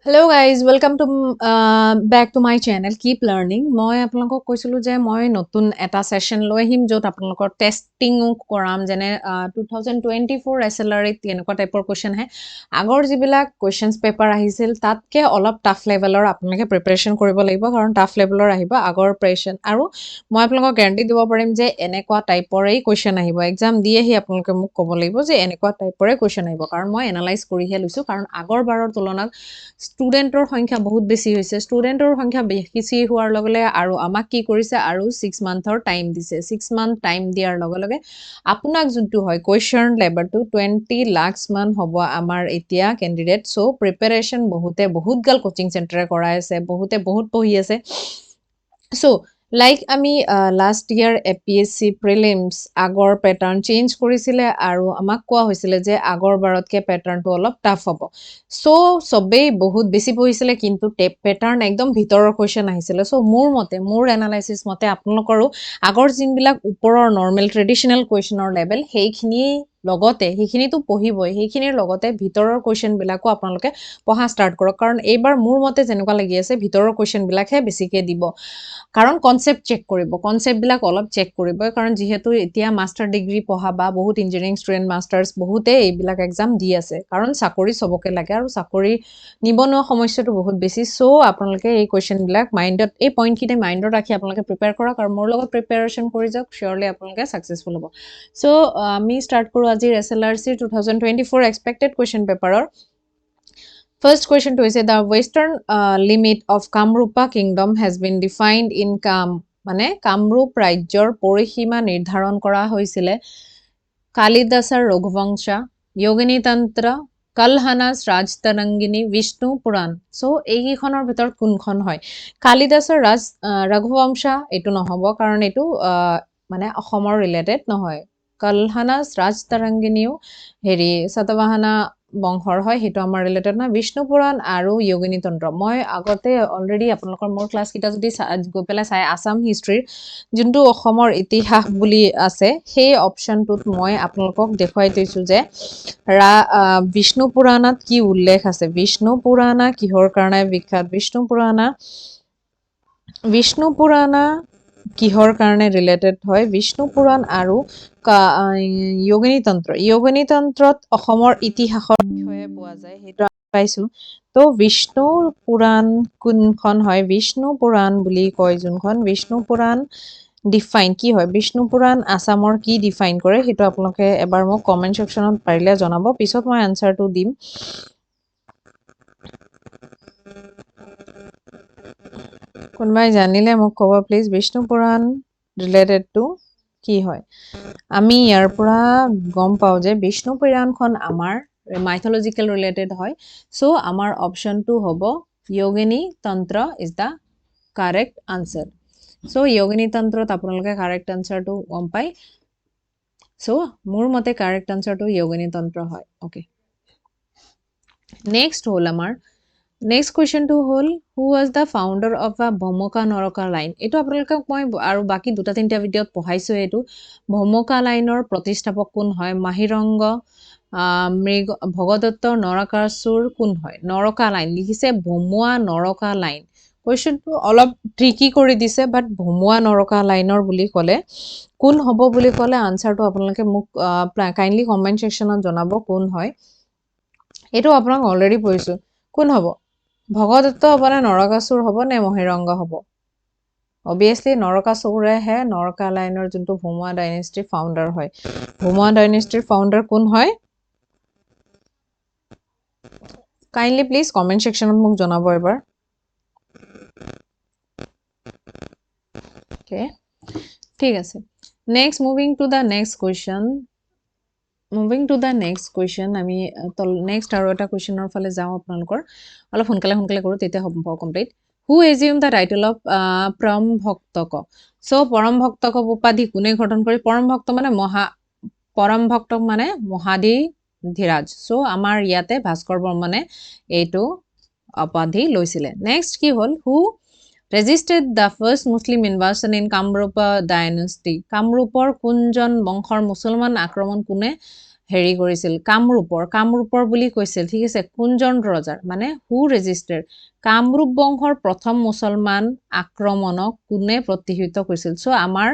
Hello guys, welcome to back to my channel Keep Learning. মই আপোনালোকক কৈছিলো যে মই নতুন এটা সেশন লৈ আহিম যত আপোনালোকৰ টেস্টিং কৰাম যেনে 2024 SLR এনেকুৱা টাইপৰ কোৱেশ্চন হে আগৰ যিবিলাক কোৱেশ্চনছ পেপাৰ আহিছিল তাতকে অলপ টাফ লেভেলৰ আপোনালোকে প্ৰিপাৰেচন কৰিব লাগিব কাৰণ টাফ লেভেলৰ আহিব আগৰ প্ৰেছন আৰু মই আপোনালোকক গ্যাৰান্টি দিব পাৰিম যে এনেকুৱা টাইপৰেই কোৱেশ্চন আহিব এক্সাম দি আহি আপোনালোকে মোক ক'ব লাগিব যে এনেকুৱা টাইপৰে কোৱেশ্চন আহিব কাৰণ মই এনালাইজ কৰিহে লৈছো কাৰণ আগৰ বাৰৰ তুলনাত ষ্টুডেণ্টৰ সংখ্যা বহুত বেছি হৈছে ষ্টুডেণ্টৰ সংখ্যা বেছি হোৱাৰ লগে লগে আৰু আমাক কি কৰিছে আৰু 6 মান্থৰ টাইম দিছে 6 মান্থ টাইম দিয়াৰ লগে লগে আপোনাক যোনটো হয় কুৱেশ্যন লেভেলটো 20 লাখছ মান হ'ব আমাৰ এতিয়া কেণ্ডিডেট চ' প্ৰিপাৰেশ্যন বহুত গাল কোচিং চেণ্টাৰে কৰাই আছে বহুত পঢ়ি আছে চ' লাইক আমি লাষ্ট ইয়াৰ APSC প্ৰিলিমছ আগৰ পেটাৰ্ণ চেঞ্জ কৰিছিলে আৰু আমাক কোৱা হৈছিলে যে আগৰ বাৰতকে পেটাৰ্ণটো অলপ টাফ হ'ব চ' চবেই বহুত বেছি পঢ়িছিলে কিন্তু পেটাৰ্ণ একদম ভিতৰৰ কুৱেশ্যন আহিছিলে চ' মোৰ এনালাইচিছ মতে আপোনালোকৰো আগৰ যোনবিলাক ওপৰৰ নৰ্মেল ট্ৰেডিশ্যনেল কুৱেশ্যনৰ লেভেল সেইখিনিতো পঢ়িবই সেইখিনিৰ লগতে ভিতৰৰ কুৱেশ্যনবিলাকো আপোনালোকে পঢ়া ষ্টাৰ্ট কৰক কাৰণ এইবাৰ মোৰ মতে যেনেকুৱা লাগি আছে ভিতৰৰ কুৱেশ্যনবিলাকহে বেছিকৈ দিব কাৰণ কনচেপ্ট চেক কৰিব কনচেপ্টবিলাক অলপ চেক কৰিব কাৰণ যিহেতু এতিয়া মাষ্টাৰ ডিগ্ৰী পঢ়া বা বহুত ইঞ্জিনিয়াৰিং ষ্টুডেণ্ট মাষ্টাৰ্ছ বহুতে এইবিলাক এক্সাম দি আছে কাৰণ চাকৰি চবকে লাগে আৰু চাকৰি নিবনুৱা সমস্যাটো বহুত বেছি চ' আপোনালোকে এই কুৱেশ্যনবিলাক এই পইণ্টখিনি মাইণ্ডত ৰাখি আপোনালোকে প্ৰিপেয়াৰ কৰক আৰু মোৰ লগত প্ৰিপেয়াৰেশ্যন কৰি যাওক চিয়'ৰলি আপোনালোকে ছাকচেছফুল হ'ব চ' আমি ষ্টাৰ্ট কৰোঁ আজিৰ SLRC 2024 এক্সপেক্টেড কুৱেশ্যন পেপাৰৰ First question to is the western limit of Kamrupa kingdom has been defined in মানে কামৰূপ ৰাজ্যৰ পৰিসীমা নিৰ্ধাৰণ কৰা হৈছিলে কালিদাসৰ ৰঘুবংশা যোগিনী তন্ত্ৰ কলহানাস ৰাজতৰংগিনী বিষ্ণু পুৰাণ চ' এইকেইখনৰ ভিতৰত কোনখন হয় কালিদাসৰ ৰঘুবংশা এইটো নহ'ব কাৰণ এইটো মানে অসমৰ ৰিলেটেড নহয় কলহানাস ৰাজতৰংগিনীও সাতবাহনা বংশৰ হয় সেইটো আমাৰ ৰিলেটেড নহয় বিষ্ণু পুৰাণ আৰু যোগিনী তন্ত্ৰ মই আগতে অলৰেডি আপোনালোকৰ মোৰ ক্লাছকেইটা যদি গৈ পেলাই চাই আছাম হিষ্ট্ৰীৰ যোনটো অসমৰ ইতিহাস বুলি আছে সেই অপশ্যনটোত মই আপোনালোকক দেখুৱাই দিছোঁ যে বিষ্ণু পুৰাণত কি উল্লেখ আছে বিষ্ণু পুৰাণ কিহৰ কাৰণে বিখ্যাত বিষ্ণু পুৰাণ কিহৰ কাৰণে ৰিলেটেড হয় বিষ্ণু পুৰাণ আৰু যোগিনী তন্ত্ৰত অসমৰ ইতিহাসৰ বিষয়ে পোৱা যায় সেইটো আমি পাইছোঁ তো বিষ্ণু পুৰাণ কোনখন হয় বিষ্ণু পুৰাণ বুলি কয় যোনখন বিষ্ণু পুৰাণ ডিফাইন কি হয় বিষ্ণু পুৰাণ আছামৰ কি ডিফাইন কৰে সেইটো আপোনালোকে এবাৰ মোক কমেণ্ট ছেকশ্যনত পাৰিলে জনাব পিছত মই আনচাৰটো দিম কোনোবাই জানিলে মোক ক'ব please Vishnu Purana related to কি হয় আমি ইয়াৰ পৰা গম পাওঁ যে বিষ্ণু পুৰাণখন আমাৰ মাইথলজিকেল ৰিলেটেড হয় চ' আমাৰ অপশ্যনটো হ'ব Yogini Tantra is the correct answer so' Yogini তন্ত্ৰত আপোনালোকে কাৰেক্ট আনচাৰটো গম পায় চ' মোৰ মতে কাৰেক্ট আনচাৰটো যোগিনী তন্ত্ৰ হয় অ'কে নেক্সট হ'ল আমাৰ নেক্সট কুৱেশ্যনটো হ'ল who was the founder of আ ভমকা নৰকা লাইন এইটো আপোনালোকক মই আৰু বাকী 2-3টা ভিডিঅ'ত পঢ়াইছোঁ এইটো ভমকা লাইনৰ প্ৰতিষ্ঠাপক কোন হয় মাহিৰংগ ভগদত্ত নৰকাসুৰ কোন হয় নৰকা লাইন লিখিছে ভমুৱা নৰকা লাইন কুৱেশ্যনটো অলপ ট্ৰিকি কৰি দিছে বাট ভমুৱা নৰকা লাইনৰ বুলি ক'লে কোন হ'ব বুলি ক'লে আনচাৰটো আপোনালোকে মোক কাইণ্ডলি কমেণ্ট ছেকশ্যনত জনাব কোন হয় এইটো আপোনাক অলৰেডি পঢ়িছোঁ কোন হ'ব ভগদত্ত হ'ব নে নৰকাসুৰ হ'ব নে মহিৰংগ হ'ব অবভিয়াছলি নৰকাসুৰেহে নৰকা লাইনৰ যোনটো ভমুৱা ডাইনেষ্টিৰ ফাউণ্ডাৰ হয় ভমুৱা ডাইনেষ্টিৰ ফাউণ্ডাৰ কোন হয় কাইণ্ডলি প্লিজ কমেণ্ট ছেকশ্যনত মোক জনাব এবাৰ অ'কে ঠিক আছে next moving to the next question আমি নেক্সট আৰু এটা কুৱেশ্যনৰ ফালে যাওঁ আপোনালোকৰ অলপ সোনকালে কৰোঁ তেতিয়া হ'ব complete who assume the title of পৰম ভক্তক চ' পৰম ভক্তক উপাধি কোনে গঠন কৰি পৰম ভক্তক মানে মহাধি ধীৰাজ চ' আমাৰ ইয়াতে ভাস্কৰ বৰ্মনে এইটো উপাধি লৈছিলে নেক্সট কি হ'ল who resisted the first Muslim invasion in Kamrup dynasty কামৰূপৰ কোনজন বংশৰ মুছলমান আক্ৰমণ কোনে হেৰি কৰিছিল কামৰূপৰ বুলি কৈছিল ঠিক আছে কোনজন ৰজাৰ মানে হু ৰেজিষ্টাৰ কামৰূপ বংশৰ প্ৰথম মুছলমান আক্ৰমণক কোনে প্ৰতিহত কৰিছিল সো আমাৰ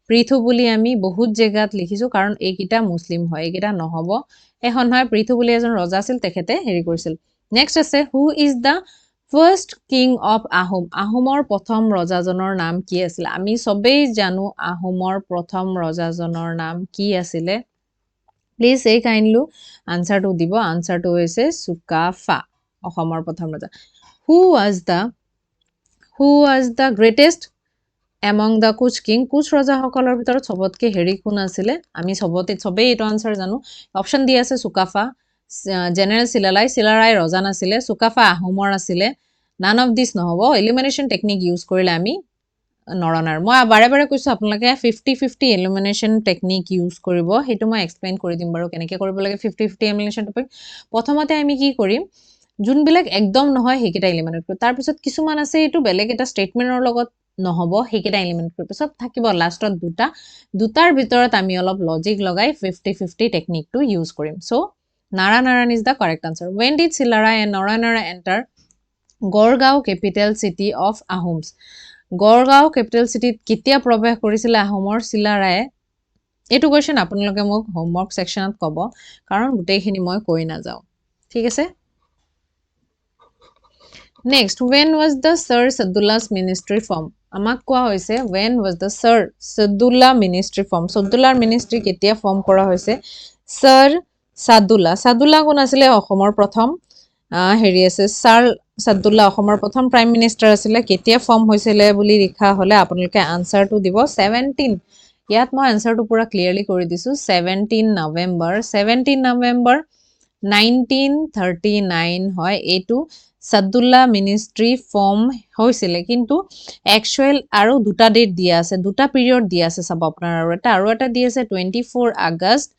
পৃথু বুলি আমি বহুত জেগাত লিখিছো কাৰণ এইকিটা মুসলিম হয় এইকিটা নহব এখন হয় পৃথু বুলি এজন ৰজা আছিল তেখেতে হেৰি কৰিছিল নেক্সট আছে who is the first king of আহোমৰ প্ৰথম ৰজাজনৰ নাম কি আছিল আমি সবেই জানো আহোমৰ প্ৰথম ৰজাজনৰ নাম কি আছিলে প্লিজ এই কাইন্ডলি আনসাৰটো দিব আনসাৰটো হৈছে চুকাফা অসমৰ প্ৰথম ৰজা who was the greatest among the kuch king kuch ৰজাসকলৰ ভিতৰত সবতকে হেৰি কোন আছিলে আমি সবেই এইটো আনসাৰ জানো অপচন দি আছে চুকাফা জেনাৰেল চিলাৰাই ৰজা নাছিলে চুকাফা আহোমৰ আছিলে none of this নহব এলিমিনেশন টেকনিক ইউজ কৰিলে আমি নৰনাৰ মই বাৰে বাৰে কৈছো আপোনালোকে 50-50 এলিমিনেশন টেকনিক ইউজ কৰিব হেতু মই এক্সপ্লেইন কৰি দিম বাৰু কেনেকৈ কৰিব লাগে 50-50 এলিমিনেশন টপিক প্ৰথমতে আমি কি কৰিম যোনবিলাক একদম নহয় হেকিটা এলিমিনেট কৰিব তাৰ পিছত কিছুমান আছে এটো বেলেগ এটা ষ্টেটমেন্টৰ লগত নহব হেকিটা এলিমিনেট কৰিব পিছত থাকিব লাষ্টত দুটাৰ ভিতৰত আমি অলপ লজিক লগাই 50-50 টেকনিকটো ইউজ কৰিম so Naranarayan is the correct answer when did Silarai and Naranara enter Garhgaon capital city of Ahoms Garhgaon capital সিটিত কেতিয়া প্ৰৱেশ কৰিছিল আহোমৰ চিলাৰায়ে এটো কোৱেশ্চন আপোনালোকে মোক হোমৱৰ্ক সেকশনত ক'ব কাৰণ গুটেইখিনি মই কৈ না যাও ঠিক আছে Next, when was the Sir Sadullah's ministry formed? আমাক কোৱা হৈছে when was the Sir Sadullah ministry formed? Sadullah ministry কেতিয়া ফৰ্ম কৰা হৈছে? Sir Sadullah কোন আছিলে অসমৰ প্ৰথম হেৰি আছে Sir Sadullah অসমৰ প্ৰথম প্ৰাইম মিনিষ্টাৰ আছিলে কেতিয়া ফৰ্ম হৈছিলে বুলি লিখা হলে আপোনালোকে আনসাৰটো দিব 17 ইয়াত মই আনসাৰটো পুৰা ক্লিয়াৰলি কৰি দিছো 17 নৱেম্বৰ 1939 হয় এইটো Sadullah ministry form হৈছিলে কিন্তু actual আৰু দুটা ডেট দিয়া আছে দুটা পিৰিয়ড দিয়া আছে সব আপোনাৰ আৰু এটা দি আছে 24 আগষ্ট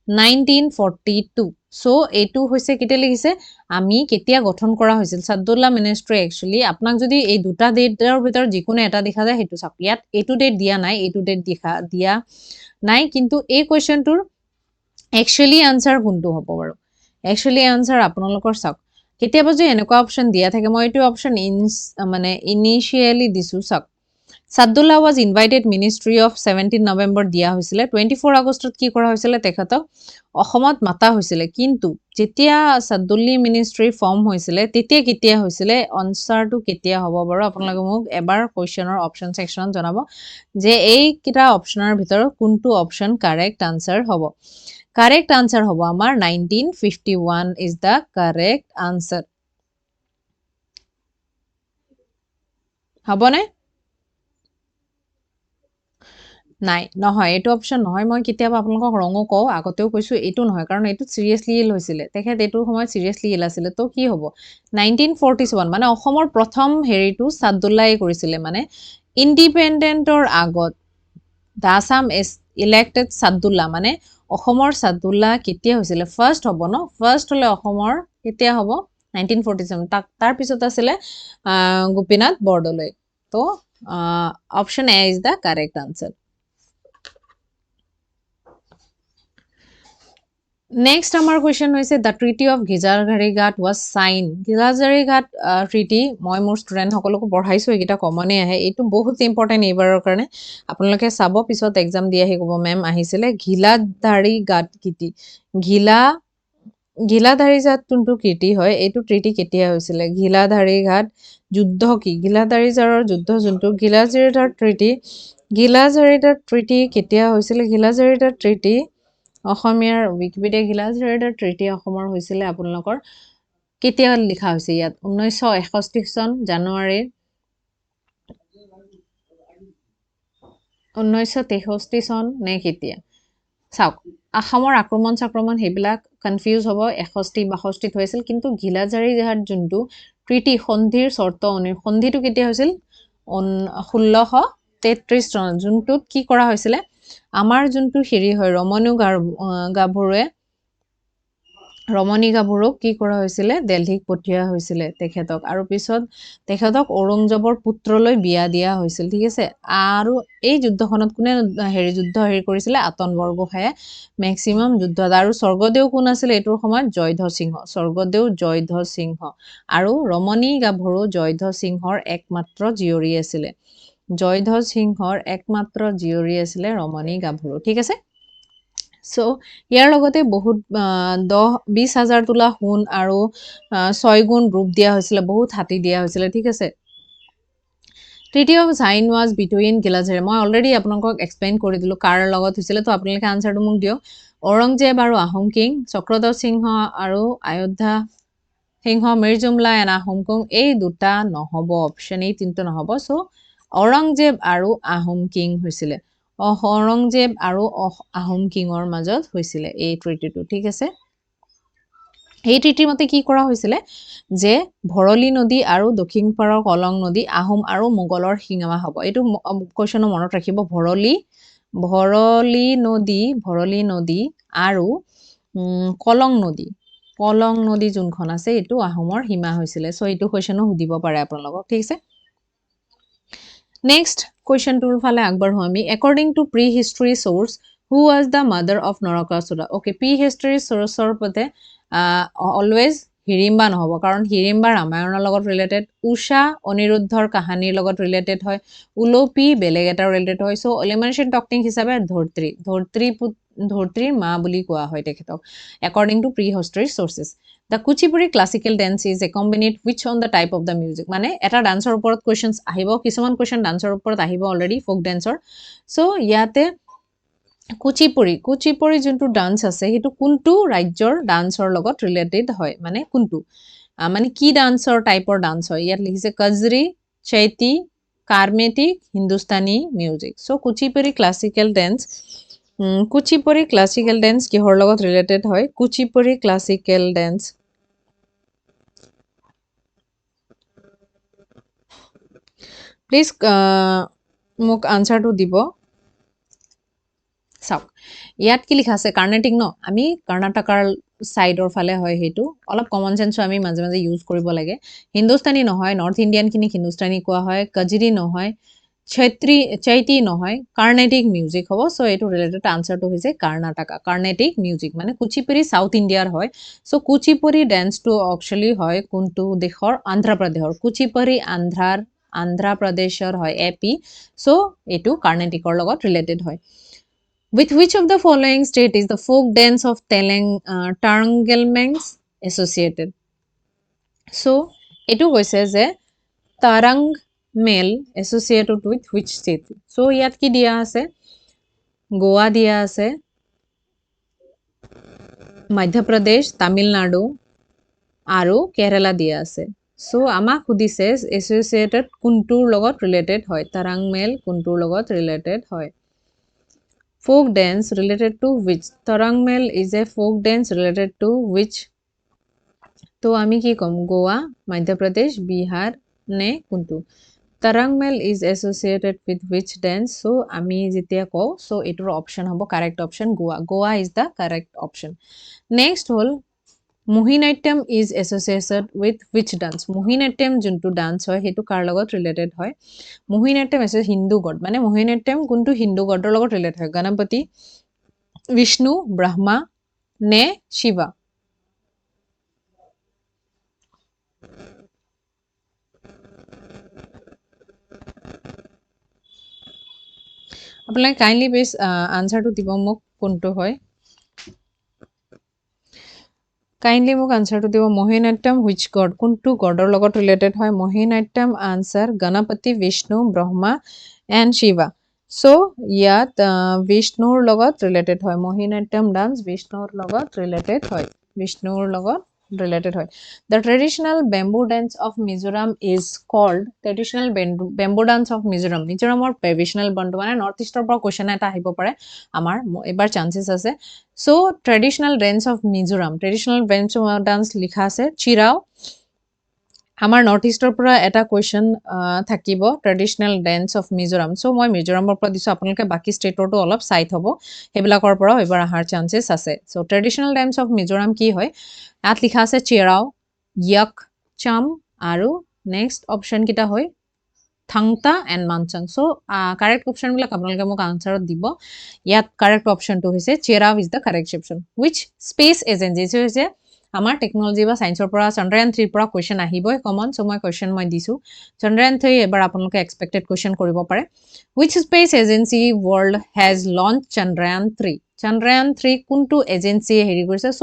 1942 সো এইটো হৈছে কেতিয়া লিখিছে আমি কেতিয়া গঠন কৰা হৈছিল Sadullah ministry actually আপোনাক যদি এই দুটা ডেটৰ ভিতৰত যিকোনো এটা দেখা যায় হেতু চাওক ইয়াত এইটো ডেট দিয়া নাই এইটো ডেট দিয়া নাই কিন্তু এই কোৱেশ্চনটোৰ actually answer কোনটো হ'ব বাৰু actually answer আপোনালোকৰ চাওক কেতিয়াবা যে এনেকুৱা অপচন দিয়া থাকে মই এইটো অপচন মানে ইনিশিয়ালি দিছো চাওক Sadullah was invited ministry of 17 November দিয়া হৈছিলে 24 আগষ্টত কি কৰা হৈছিলে তেখেতক অসমত মাতা হৈছিলে কিন্তু যেতিয়া Sadullah ministry ফৰ্ম হৈছিলে তেতিয়া কেতিয়া হৈছিলে আনসাৰটো কেতিয়া হ'ব বাৰু আপোনালোকে মোক এবাৰ কোৱেশ্চনৰ অপচন সেকশনত জনাব যে এই কিটা অপচনৰ ভিতৰত কোনটো অপচন কাৰেক্ট আনসাৰ হ'ব Correct answer hobo amar 1951 is the correct answer. Habone? নাই নহয় এটো অপশন নহয় মই কিতিয়াবা আপোনালোকক ৰঙো কও আগতেও কৈছো এটো নহয় কাৰণ এটো সিৰিয়াসলি ইল হৈছিলে তেখেত এটো সময় সিৰিয়াসলি ইল আছিল তো কি হ'ব 1947 মানে অসমৰ প্ৰথম হেৰিটো Sadullah কৰিছিলে মানে ইন্ডিপেন্ডেন্টৰ আগত the Assam is elected Sadullah মানে অসমৰ Sadullah কেতিয়া হৈছিলে ফাৰ্স্ট হ'ব ন ফাৰ্স্ট হলে অসমৰ কেতিয়া হ'ব 1947 তাৰ পিছত আছিল গোপীনাথ বৰদলৈ তো option A is the correct answer Next our question হৈছে the treaty of Gizalgari Ghat was signed Gizalgari Ghat treaty মই মোৰ ষ্টুডেন্ট সকলক পঢ়াইছো এটা কমনে আহে এটো বহুত ইম্পৰ্টেন্ট এবাৰৰ কাৰণে আপোনালোকে চাব পিছত এক্সাম দি আহি কব মেম আহিছিলে Gizalgari Ghat treaty Gizalgari Ghat tuntu treaty হয় এটো treaty কেতিয়া হৈছিলে Gizalgari Ghat যুদ্ধ কি Gizalgari Ghator যুদ্ধ জন্তু Gizalgari Ghat treaty কেতিয়া হৈছিলে Gizalgari Ghat treaty অসমীয়াৰ উইকিপিডিয়া Gizalgari treaty অসমৰ হৈছিলে আপোনালোকৰ কেতিয়া লিখা হৈছে ইয়াত 1961 চন জানুৱাৰী 1963 চন নে কেতিয়া চাওক অসমৰ আক্ৰমণ হেবিলাক কনফিউজ হ'ব 61-62 হৈছিল কিন্তু Gizalgari Ghat যোনটো treaty সন্ধিৰ শৰ্ত সন্ধিটো কেতিয়া হৈছিল 1633 চন যোনটোত কি কৰা হৈছিলে আমাৰ যোনটো হেৰি হয় ৰমনু গাভৰুৱে ৰমণী গাভৰুক কি কৰা হৈছিলে দিল্লীক পঠিওৱা হৈছিলে তেখেতক আৰু পিছত তেখেতক ঔৰংজেবৰ পুত্ৰলৈ বিয়া দিয়া হৈছিল ঠিক আছে আৰু এই যুদ্ধখনত কোনে যুদ্ধ কৰিছিলে আতন বৰগোহাঁয়ে মেক্সিমাম যুদ্ধত আৰু স্বৰ্গদেউ কোন আছিল এইটোৰ সময়ত জয়ধ্বজ সিংহ স্বৰ্গদেউ জয়ধ্বজ সিংহ আৰু ৰমণী গাভৰু জয়ধ্বজ সিংহৰ একমাত্ৰ জীয়ৰী আছিলে জয়ধ্বজ সিংহৰ একমাত্ৰ জীয়ৰী আছিলে ৰমণী গাভৰু ঠিক আছে সো ইয়াৰ লগতে বহুত 20,000 তোলা সোণ আৰু 6 গুণ ৰূপ দিয়া হৈছিলে বহুত হাতী দিয়া হৈছিলে ঠিক আছে treaty of sign was between Gilajhari মই অলৰেডি আপোনালোকক এক্সপ্লেইন কৰি দিলোঁ কাৰ লগত হৈছিলে তো আপোনালোকে আনচাৰটো মোক দিয়ক ঔৰংজেব আৰু আহোম কিং চক্ৰধ্বজ সিংহ আৰু অযোধ্যা সিংহ মিৰ জুমলা এণ্ড আহোম কিং এই দুটা নহ'ব অপশ্যন এই তিনিটা নহ'ব চ' ঔৰংজেব আৰু আহোম কিং হৈছিলে ঔৰংজেব আৰু আহোম কিঙৰ মাজত হৈছিলে এই ট্ৰিটিটো ঠিক আছে এই ট্ৰিটিৰ মতে কি কৰা হৈছিলে যে ভৰলী নদী আৰু দক্ষিণ পাৰৰ কলং নদী আহোম আৰু মোগলৰ সীমা হ'ব এইটো কুৱেশ্যনো মনত ৰাখিব ভৰলী নদী আৰু কলং নদী যোনখন আছে এইটো আহোমৰ সীমা হৈছিলে চ' এইটো কুৱেশ্যনো সুধিব পাৰে আপোনালোকক ঠিক আছে নেক্সট কুৱেশ্যনটোৰ ফালে আগবাঢ়ো আমি according to pre history sources who was the mother of Narakasura okay pre history চ'ৰ্চৰ মতে অলৱেজ হিৰিম্বা নহ'ব কাৰণ হিৰিম্বা ৰামায়ণৰ লগত ৰিলেটেড উষা অনিৰুদ্ধৰ কাহানীৰ লগত ৰিলেটেড হয় উলপি বেলেগ এটা ৰিলেটেড হয় চ' এলিমিনেশ্যন টকটিং হিচাপে ধৰ্ত্ৰীৰ মা বুলি কোৱা হয় তেখেতক according to pre history sources the Kuchipudi classical dance is accompanied which on the type of the music মানে এটা ডান্সৰ ওপৰত কুৱেশ্যনছ আহিব কিছুমান কুৱেশ্যন ডান্সৰ ওপৰত আহিব অলৰেডি ফ'ক ডেন্সৰ চ' ইয়াতে কুচিপুড়ি যোনটো ডান্স আছে সেইটো কোনটো ৰাজ্যৰ ডান্সৰ লগত ৰিলেটেড হয় মানে কোনটো মানে কি ডান্সৰ টাইপৰ ডান্স হয় ইয়াত লিখিছে কজৰী চৈতি কাৰ্মেটিক হিন্দুস্তানী মিউজিক চ' কুচিপুড়ি ক্লাছিকেল ডেন্স কিহৰ লগত ৰিলেটেড হয় কুচিপুড়ি ক্লাছিকেল ডেন্স প্লিজ মোক আনচাৰটো দিব চাওক ইয়াত কি লিখা আছে কাৰ্ণেটিক ন আমি কৰ্ণাটকাৰ সাইডৰ ফালে হয় সেইটো অলপ কমন সেন্সো আমি মাজে মাজে ইউজ কৰিব লাগে হিন্দুস্তানী নহয় নৰ্থ ইণ্ডিয়ানখিনি হিন্দুস্তানী কোৱা হয় কজৰী নহয় চৈতি নহয় কাৰ্ণেটিক মিউজিক হ'ব চ' এইটো ৰিলেটেড আনচাৰটো হৈছে কাৰ্ণেটিক মিউজিক মানে কুচিপুড়ি সাউথ ইণ্ডিয়াৰ হয় চ' কুচিপুড়ি ডেন্সটো একচুৱেলি হয় কোনটো দেশৰ অন্ধ্ৰপ্ৰদেশৰ কুচিপুড়ি অন্ধ্ৰপ্ৰদেশৰ হয় এপি চ' এইটো কাৰ্ণেটিকৰ লগত ৰিলেটেড হয় With which of the following state is the folk dance of Tarangelmangs associated? So, এইটো কৈছে যে Tarangelmang associated with which state? So, ইয়াত কি দিয়া আছে? গোৱা দিয়া আছে, মধ্যপ্ৰদেশ, তামিলনাডু আৰু কেৰালা দিয়া আছে। So, আমাক সুধিছে associated কোনটোৰ লগত related হয়? Tarangelmang কোনটোৰ লগত related হয়? Folk dance related to which? Tarangelmang is a folk dance related to which? তো আমি কি কম গোয়া মধ্যপ্ৰদেশ বিহাৰ নে কোনটো Tarangelmang is associated with which dance? So আমি যেতিয়া কও so এটোৰ অপশন হ'ব correct option Goa is the correct option. Next hall Mohiniyattam is associated with which dance? Mohiniyattam যোনটো ডান্স হয় হেতু কাৰ লগত ৰিলেটেড হয় Mohiniyattam আছে হিন্দু গড মানে Mohiniyattam কোনটো হিন্দু গডৰ লগত ৰিলেটেড হয় গণপতি বিষ্ণু ব্ৰহ্মা নে শিৱা আপোনালোকে কাইন্ডলি প্লিজ আনসাৰটো দিব মোক কোনটো হয় কাইন্ডলি মোক আনসাৰটো দিব Mohiniyattam which god কোনটো গডৰ লগত ৰিলেটেড হয় Mohiniyattam answer Ganapati Vishnu Brahma and Shiva so ইয়াত বিষ্ণুৰ লগত ৰিলেটেড হয় Mohiniyattam ডান্স বিষ্ণুৰ লগত ৰিলেটেড হয় The traditional bamboo dance of Mizoram is called traditional bamboo dance of Mizoram Mizoramৰ traditional band মানে নৰ্থ ইষ্টৰ পৰা কোৱেশ্চন এটা আহিব পাৰে আমাৰ এবাৰ চান্সেস আছে so traditional dance of Mizoram traditional dance লিখা আছে চিৰাও আমাৰ নৰ্থ ইষ্টৰ পৰা এটা কুৱেশ্যন থাকিব ট্ৰেডিশ্যনেল ডেন্স অফ মিজোৰাম চ' মই মিজোৰামৰ পৰা দিছোঁ আপোনালোকে বাকী ষ্টেটৰটো অলপ চাই থ'ব সেইবিলাকৰ পৰাও এইবাৰ অহাৰ চান্সেছ আছে চ' ট্ৰেডিশ্যনেল ডেন্স অফ মিজোৰাম কি হয় ইয়াত লিখা আছে চেৰাও য়ক চাম আৰু নেক্সট অপশ্যনকেইটা হয় থাংতা এণ্ড মানচাং চ' কাৰেক্ট অপশ্যনবিলাক আপোনালোকে মোক আনচাৰত দিব ইয়াত কাৰেক্ট অপশ্যনটো হৈছে চেৰাও is the correct option which space agency হৈছে আমাৰ টেকনলজি বা সায়েন্সৰ পৰা চন্দ্ৰয়ান 3 পৰা কুৱেশ্যন আহিবই কমন চ' মই কুৱেশ্যন মই দিছোঁ চন্দ্ৰয়ান 3 এবাৰ আপোনালোকে এক্সপেক্টেড কুৱেশ্যন কৰিব পাৰে wish space agency world has launch Chandrayaan 3 Chandrayaan 3 কোনটো এজেঞ্চিয়ে হেৰি কৰিছে চ'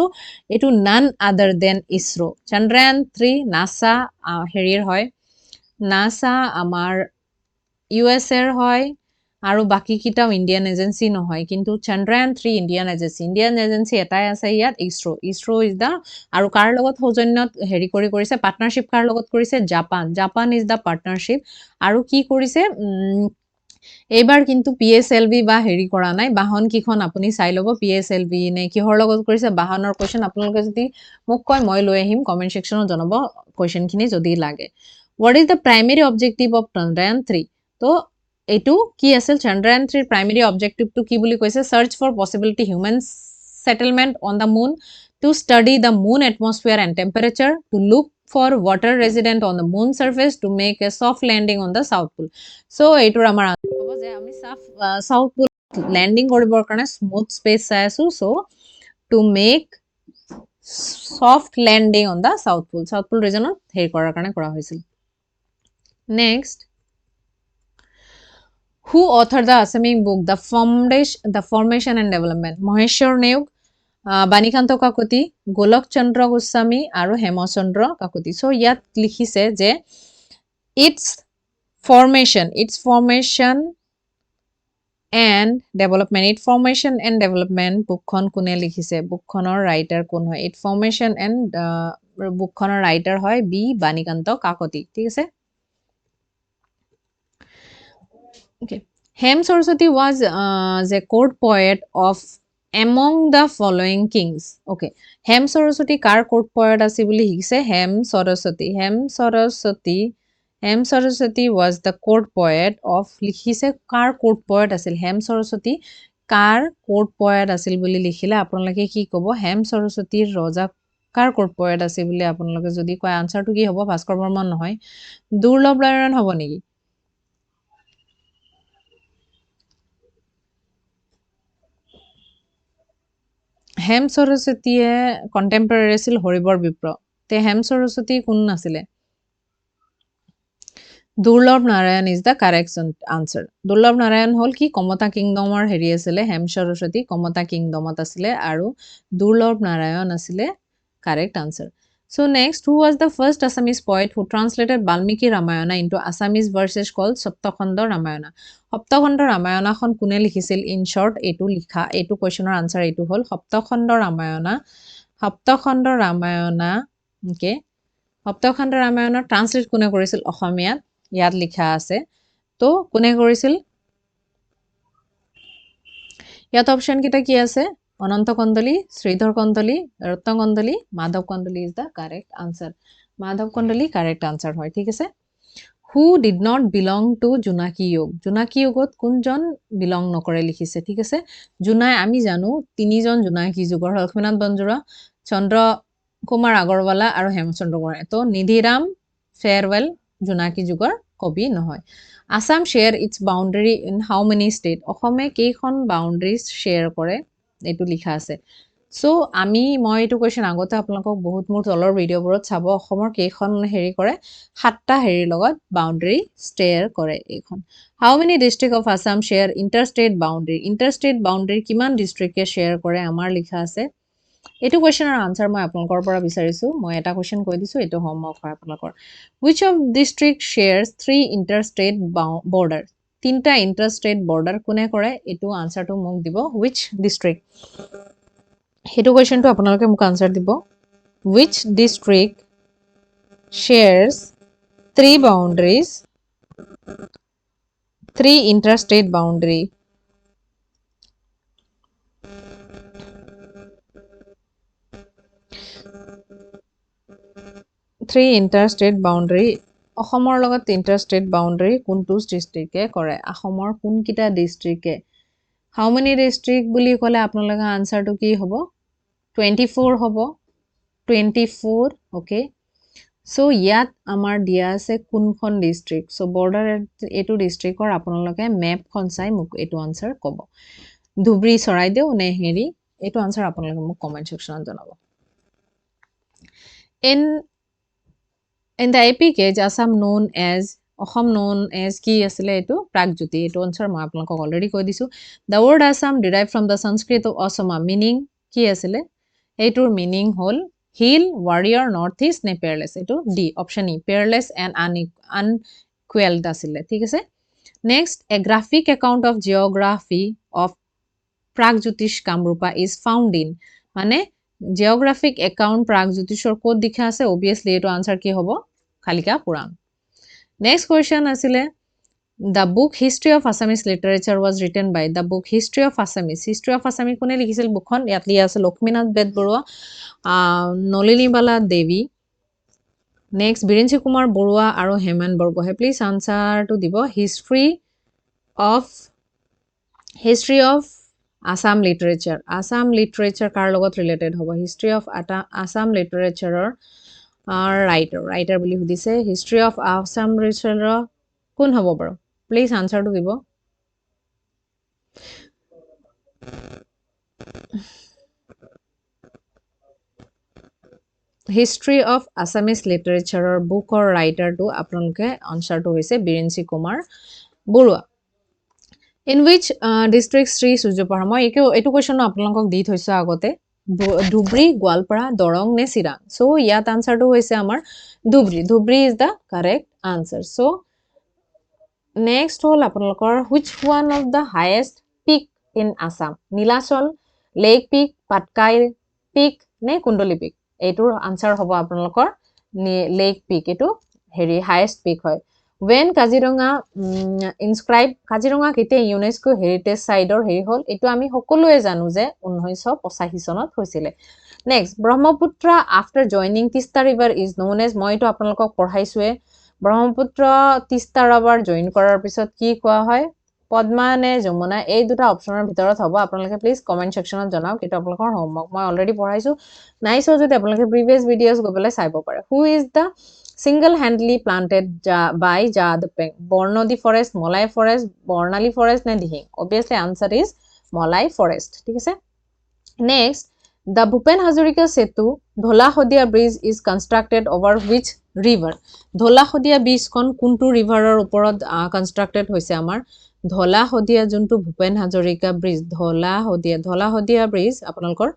এইটো নান আদাৰ দেন ইছৰো চন্দ্ৰয়ান 3 নাসা হেৰিৰ হয় নাসা আমাৰ ইউএছএৰ হয় আৰু বাকীকেইটাও ইণ্ডিয়ান এজেঞ্চি নহয় কিন্তু চন্দ্ৰয়ান 3 ইণ্ডিয়ান এজেঞ্চি এটাই আছে ইয়াত ইছৰো ইজ দ্য আৰু কাৰ লগত সৌজন্যত হেৰি কৰিছে পাৰ্টনাৰশ্বিপ কাৰ লগত কৰিছে জাপান ইজ দ্য পাৰ্টনাৰশ্বিপ আৰু কি কৰিছে এইবাৰ কিন্তু PSLV বা হেৰি কৰা নাই বাহন কিখন আপুনি চাই ল'ব PSLV নে কিহৰ লগত কৰিছে বাহনৰ কুৱেশ্যন আপোনালোকে যদি মোক কয় মই লৈ আহিম কমেণ্ট ছেকশ্যনত জনাব কুৱেশ্যনখিনি যদি লাগে what is the primary objective of Chandrayaan 3 তো এইটো কি আছিল চন্দ্ৰয়ান 3 প্ৰাইমেৰী অবজেক্টিভটো কি বুলি কৈছে search for possibility human settlement on the moon to study the moon atmosphere and temperature to look for water resident on the moon surface to make a soft landing on the south pole so এইটোৰ আমাৰ answer হ'ব যে আমি south pole landing কৰিবৰ কাৰণে smooth space চাই আছো so to make soft landing on the south pole ৰিজনত হেৰি কৰাৰ কাৰণে কৰা হৈছিল next who authored the Assamese book the formation and development Maheswar Neog Banikanta Kakati গোলক চন্দ্ৰ গোস্বামী আৰু হেমচন্দ্ৰ কাকতি চ' ইয়াত লিখিছে যে ইটছ ফৰ্মেশ্যন এণ্ড ডেভেলপমেণ্ট বুকখন কোনে লিখিছে বুকখনৰ ৰাইটাৰ কোন হয় ইট ফৰ্মেশ্যন এণ্ড বুকখনৰ ৰাইটাৰ হয় বি বাণীকান্ত কাকতি ঠিক আছে okay Hem Saraswati was the court poet of among the following kings okay Hem Saraswati car court poet আছে বুলি লিখিছে Hem Saraswati was the court poet of লিখিছে কাৰ court poet আছিল Hem Saraswati কাৰ court poet আছিল বুলি লিখিলে আপোনালোকে কি ক'ব Hem Saraswati ৰজা কাৰ court poet আছে বুলি আপোনালোকে যদি কয় আনসাৰটো কি হ'ব ভাস্কৰ বৰ্মন নহয় দুৰ্লভ নাৰায়ণ হ'ব নেকি হেম সৰস্বতীয়ে কণ্টেম্পৰেৰী আছিল হৰিবৰ বিপ্ৰ তে হেম সৰস্বতী কোন আছিলে দুৰ্লভ Narayan is the correct answer দুৰ্লভ নাৰায়ণ হ'ল কি কমতা কিংডমৰ হেৰি আছিলে হেম সৰস্বতী কমতা কিংডমত আছিলে আৰু দুৰ্লভ নাৰায়ণ আছিলে correct answer so next who was the first Assamese poet who translated Valmiki Ramayana into Assamese verses called Saptakhanda Ramayana সপ্তখণ্ড ৰামায়ণখন কোনে লিখিছিল ইন শৰ্ট এইটো লিখা এইটো কোৱেশ্যনৰ আনসাৰ এইটো হ'ল সপ্তখণ্ড ৰামায়ণা ওকে সপ্তখণ্ড ৰামায়ণৰ ট্ৰান্সলেট কোনে কৰিছিল অসমীয়াত ইয়াত লিখা আছে তো কোনে কৰিছিল ইয়াত অপশ্যন কেইটা কি আছে Ananta Kandali Shridhar Kandali Ratna Kandali Madhav Kandali is the correct answer Madhav Kandali correct answer হয় ঠিক আছে who did not belong to জোনাকী যুগত কোনজন বিলং নকৰে লিখিছে ঠিক আছে জোনাই আমি জানো তিনিজন জোনাকী যুগৰ লক্ষ্মীনাথ বনজুৰা চন্দ্ৰ কুমাৰ আগৰৱালা আৰু হেমচন্দ্ৰ বৰুৱা তো নিধিৰাম ফেয়াৰৱেল জোনাকী যুগৰ কবি নহয় আসাম শ্বেয়াৰ its boundary in how many state অসমে কেইখন বাউণ্ডাৰীজ শ্বেয়াৰ কৰে এইটো লিখা আছে চ' মই এইটো কুৱেশ্যন আগতে আপোনালোকক বহুত মোৰ তলৰ ভিডিঅ'বোৰত চাব অসমৰ কেইখন হেৰি কৰে 7টা হেৰিৰ লগত বাউণ্ডাৰী শ্বেয়াৰ কৰে এইখন how many district of Assam share interstate boundary কিমান ডিষ্ট্ৰিক্টে শ্বেয়াৰ কৰে আমাৰ লিখা আছে এইটো কুৱেশ্যনৰ আনসাৰ মই আপোনালোকৰ পৰা বিচাৰিছোঁ মই এটা কুৱেশ্যন কৈ দিছোঁ এইটো হোমৱৰ্ক হয় আপোনালোকৰ which of district shares 3 interstate border তিনটা ইণ্টাৰষ্টেট বৰ্ডাৰ কোনে কৰে এইটো আনসাৰটো মোক দিব which district সেইটো কুৱেশ্যনটো আপোনালোকে মোক আনসাৰ দিব which district shares 3 boundaries 3 interstate boundary 3 interstate boundary অসমৰ লগত interstate boundary কোনটো ডিস্ট্ৰিক্টে কৰে অসমৰ কোনকিটা ডিস্ট্ৰিক্টে how many district বুলি ক'লে আপোনালোকৰ আনসাৰটো কি হ'ব 24 হ'ব 24 okay so ইয়াত আমাৰ দিয়া আছে কোনখন ডিস্ট্ৰিক্ট so border এটো ডিস্ট্ৰিক্টৰ আপোনালোকে মেপ খন চাই মোক এটো আনসাৰ ক'ব ধুবৰী চৰাইদেউ নে হেৰি এটো আনসাৰ আপোনালোকে মোক কমেন্ট সেকশনত জনাব in the epic age Assam known as Assam known as কি আছিল এটো প্ৰাগজ্যোতি এটো আনসাৰ মই আপোনালোকক অলৰেডি কৈ দিছো the word Assam derived from the Sanskrit of Asama meaning কি আছিল এটোৰ meaning হল hill warrior northeast নে peerless এটো D option E peerless and unquelled আছিল ঠিক আছে next a graphic account of geography of Pragjyotish Kamrupa is found in মানে geographic account Pragjyotishor ক'ত দেখা আছে obviously এটো আনসাৰ কি হ'ব খালিকা পুৰাণ next question আছিলে the book history of Assamese literature was written by the book history of Assamese কোনে লিখিছিল বুকখন ইয়াত লিয়া আছে লক্ষ্মীনাথ বেজবৰুৱা নলিনীবালা দেৱী next বিৰেঞ্চি কুমাৰ বৰুৱা আৰু হেমন বৰগোহাঁই প্লিজ আনসাৰটো দিব history of Assam literature কাৰ লগত ৰিলেটেড হ'ব history of Assam literature writer বুলি সুধিছে history of Assam literature কোন হ'ব বাৰু প্লিজ আনসাৰটো দিব history of Assamese literature book or writer to আপোনালোকে আনসাৰটো হৈছে বিৰেঞ্চি Kumar Barua in which district Sri Surjapahar মই এটো কোৱেশ্চন আপোনালোকক দি থৈছো আগতে ধুবৰী গোৱালপাৰা দৰং নে চিৰাং সো ইয়াত আনসাৰটো হৈছে আমাৰ Dhubri is the correct answer so next হল আপোনালোকৰ which one of the highest peak in Assam Nilachal lake peak Patkai peak নে কুণ্ডলী পিক এটোৰ আনসাৰ হ'ব আপোনালোকৰ লেক পিক এটো হেৰি হাইয়েস্ট পিক হয় when Kaziranga inscribe Kaziranga কেতিয়া UNESCO হেৰিটেজ সাইটৰ হেৰি হল এটো আমি সকলোৱে জানো যে 1985 চনত হৈছিলে next Brahmaputra after joining Tista river is known as মই এটো আপোনালোকক পঢ়াইছোৱে ব্ৰহ্মপুত্ৰ তিস্তা river জয়েন কৰাৰ পিছত কি কোৱা হয় পদ্মা নে যমুনা এই দুটা অপচনৰ ভিতৰত হ'ব আপোনালোকে প্লিজ কমেন্ট সেকশনত জনাওক এটো আপোনালোকৰ হোমৱৰ্ক মই অলৰেডি পঢ়াইছো নাইছো যদি আপোনালোকে প্ৰিভিয়াস ভিডিওস গবলৈ চাইব পাৰে who is the single-handedly planted by Jadapeng Bornodi forest Molai forest Bornali forest ne Dihing obviously answer is Molai forest ঠিক আছে next the Bhupen Hazarika Setu Dhola Hodia bridge is constructed over which river Dhola Hodia bridge kon kuntu river or oporot constructed hoise amar Dhola Hodia juntu Bhupen Hazarika bridge Dhola Hodia bridge আপোনালোকৰ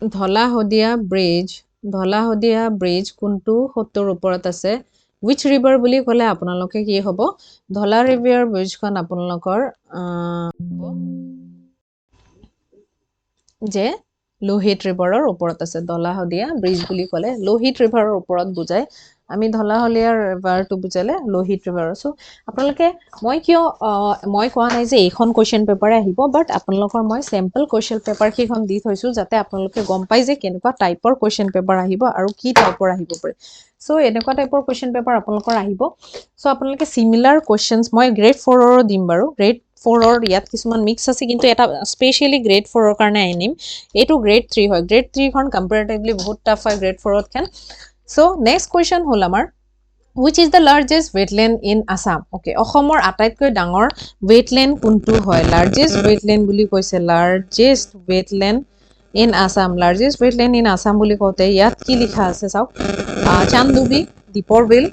Dhola Hodia bridge কোনটো হতৰ ওপৰত আছে which river বুলি ক'লে আপোনালোকে কি হ'ব Dhola river bridge খন আপোনালোকৰ যে লোহিত ৰিভাৰৰ ওপৰত আছে Dhola Hodia bridge বুলি ক'লে লোহিত ৰিভাৰৰ ওপৰত বুজায় আমি Dhola Hodia ৰিভাৰটো বুজালে লোহিত ৰিভাৰ সো আপোনালোকে মই কিয় মই কোৱা নাই যে এইখন কোৱেশ্চন পেপাৰ আহিব বাট আপোনালোকৰ মই স্যাম্পল কোৱেশ্চন পেপাৰ কিখন দি থৈছো যাতে আপোনালোকে গম পাই যে কেনেকুৱা টাইপৰ কোৱেশ্চন পেপাৰ আহিব আৰু কি টাইপৰ আহিব পাৰে সো এনেকুৱা টাইপৰ কোৱেশ্চন পেপাৰ আপোনালোকৰ আহিব সো আপোনালোকে সিমিলাৰ কোৱেশ্চনস মই গ্ৰেড 4 ৰ দিম বাৰু গ্ৰেড 4 ৰ ইয়াত কিছুমান মিক্স আছে কিন্তু এটা স্পেশালি গ্ৰেড 4 ৰ কাৰণে আনিম এটো গ্ৰেড 3 হয় গ্ৰেড 3 খন কম্পাৰেটিভলি বহুত টাফ হয় গ্ৰেড 4 ত খান so next question হল আমাৰ which is the largest wetland in Assam okay অসমৰ আটাইতকৈ ডাঙৰ wetland কোনটো হয় largest wetland বুলি কৈছে largest wetland in Assam বুলি কওঁতে ইয়াত কি লিখা আছে চাওক চান্দুবি দীপৰ বিল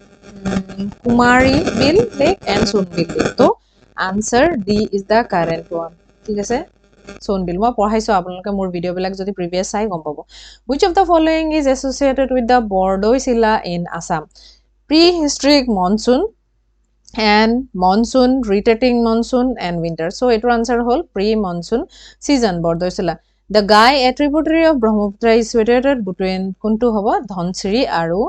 কুমাৰী বিল লেক and সোণবিল তো answer D is the correct one ঠিক আছে সোণবিল মই পঢ়াইছো আপোনালোকে মোৰ ভিডিও বিলাক যদি প্ৰিভিয়াস চাই গম পাব which of the following is associated with the Bordoi-Sila in Assam prehistoric monsoon and monsoon retreating monsoon and winter so etor answer hol pre monsoon season Bordoi-Sila the Gai a tributary of Brahmaputra is situated between kuntu hobo Dhonsiri aru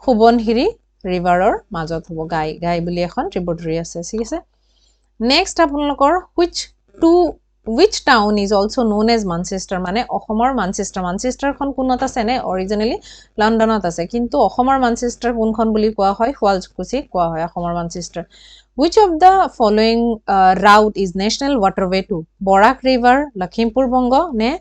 Hubonhiri river or majot hobo Gai buli ekhon tributary ase ঠিক আছে next আপোনালোকৰ which two which town is also known as Manchester মানে অসমৰ Manchester খন কোনত আছে নে অৰিজিনালি লণ্ডনত আছে কিন্তু অসমৰ Manchester কোনখন বুলি কোৱা হয় শুৱালকুছি কোৱা হয় অসমৰ Manchester which of the following route is national waterway to Barak river Lakhimpur Bongo ne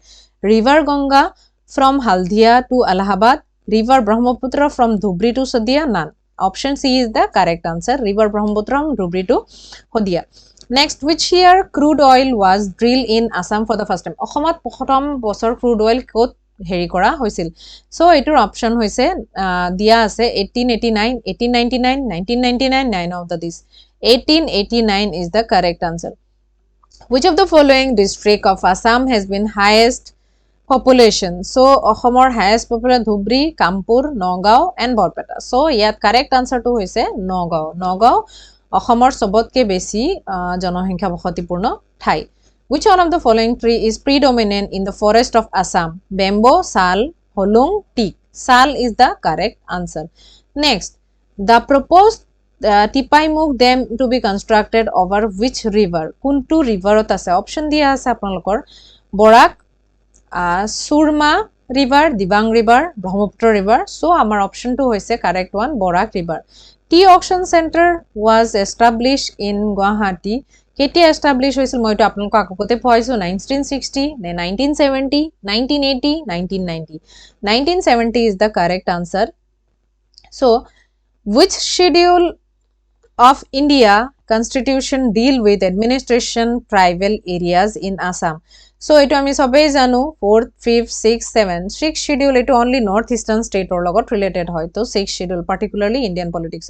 river Ganga from Haldia to Allahabad river Brahmaputra from Dhubri to Sadia none option C is the correct answer river Brahmaputra from Dhubri to Hodia next which year crude oil was drilled in Assam for the first time অসমত প্ৰথম বছৰ crude oil ক'ত হেৰি কৰা হৈছিল so এটোৰ option হৈছে দিয়া আছে 1889 1899 1999 nine of the this 1889 is the correct answer which of the following district of Assam has been highest population so অসমৰ highest population Dhubri Kampur Nagaon and Barpeta so ইয়াত correct answer টো হৈছে নগাঁও অসমৰ সবতকে বেছি জনসংখ্যা বসতিপূৰ্ণ ঠাই which one of the following tree is predominant in the forest of Assam bamboo sal holung teak sal is the correct answer next the proposed Tipaimukh dam to be constructed over which river kuntu river ot ase option dia ase apnalokor Borak Surma river Dibang river Brahmaputra river so amar option 2 hoise correct one Borak river Tea auction center was established in Guwahati কেতিয়া establish হৈছিল মই তো আপোনাক আককতে পঢ়াইছো 1960 নে 1970 1980 1990 1970 is the correct answer so which schedule of India constitution deal with administration tribal areas in Assam so eto ami sobai janu 4th 5th 6th 7th 6th schedule eto only north eastern state or logot related hoy to 6th schedule particularly Indian politics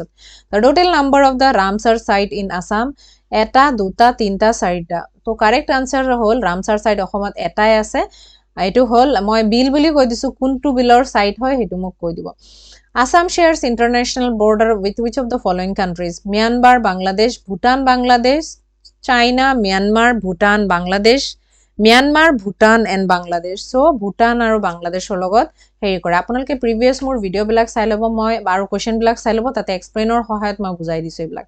the total number of the Ramsar site in Assam এটা দুটা তিনটা চাৰিটা তো correct answer হল Ramsar site অসমত এটাই আছে এটো হল মই বিল বুলি কৈ দিছো কোনটো বিলৰ সাইট হয় হেতু মোক কৈ দিব Assam shares international border with which of the following countries Myanmar Bangladesh Bhutan Bangladesh China Myanmar Bhutan Bangladesh Myanmar Bhutan and Bangladesh so Bhutan আৰু বাংলাদেশৰ লগত হেৰি কৰে আপোনালোকে প্ৰিভিয়াস মোৰ ভিডিও বিলাক চাই লব মই আৰু কোৱেশ্চন বিলাক চাই লব তাতে এক্সপ্লেইনৰ সহায়ত মই বুজাই দিছো এইবিলাক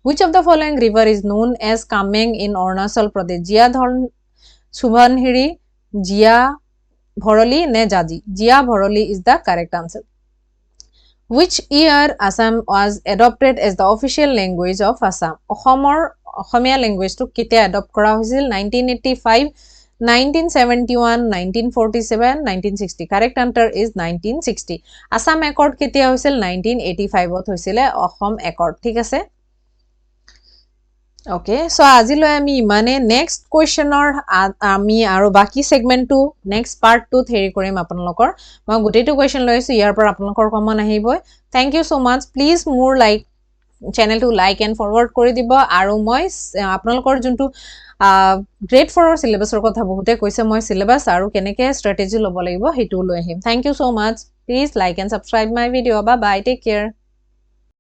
which of the following river is known as Kameng in Arunachal Pradesh Jia Subhanhiri Jia Bhoroli ne Jaji Jia Bhoroli is the correct answer which year Assam was adopted as the official language of Assam অসমৰ অসমীয়া ল্যাঙ্গুৱেজটো কেতিয়া adopt কৰা হৈছিল 1985 1971 1947 1960 correct answer is 1960 Assam Accord কেতিয়া হৈছিল 1985 ত হৈছিল Assam Accord ঠিক আছে Okay, so আজিলৈ আমি ইমানে নেক্সট কোৱেশ্চনৰ আমি আৰু বাকি সেগমেন্টটো নেক্সট পাৰ্ট 2 হেৰি কৰিম আপোনালোকৰ মই গুটেটো কোৱেশ্চন লৈছো ইয়াৰ পৰা আপোনালোকৰ কমন আহিব thank you so much please মোৰ চেনেলটো লাইক এণ্ড ফৰৱাৰ্ড কৰি দিব আৰু মই আপোনালোকৰ যোনটো গ্ৰেড 4 ৰ সিলেবাসৰ কথা বহুতে কৈছে মই সিলেবাস আৰু কেনেকে ষ্ট্ৰেটেজি ল'ব লাগিব হেতু লৈ আহিম thank you so much please like and subscribe my video bye bye take care